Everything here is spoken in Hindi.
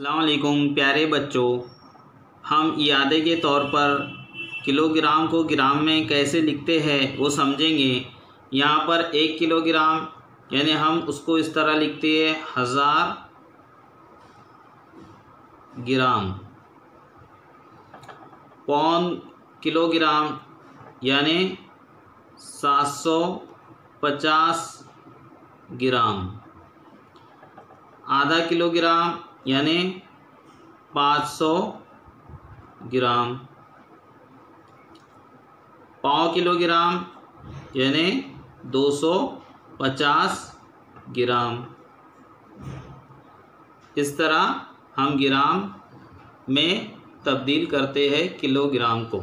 अस्सलाम वालेकुम प्यारे बच्चों, हम इयादे के तौर पर किलोग्राम को ग्राम में कैसे लिखते हैं वो समझेंगे। यहाँ पर 1 किलोग्राम यानी हम उसको इस तरह लिखते हैं 1000 ग्राम। पौन किलोग्राम यानी 750 ग्राम। आधा किलोग्राम यानी 500 ग्राम। पाव किलोग्राम यानी 250 ग्राम। इस तरह हम ग्राम में तब्दील करते हैं किलोग्राम को।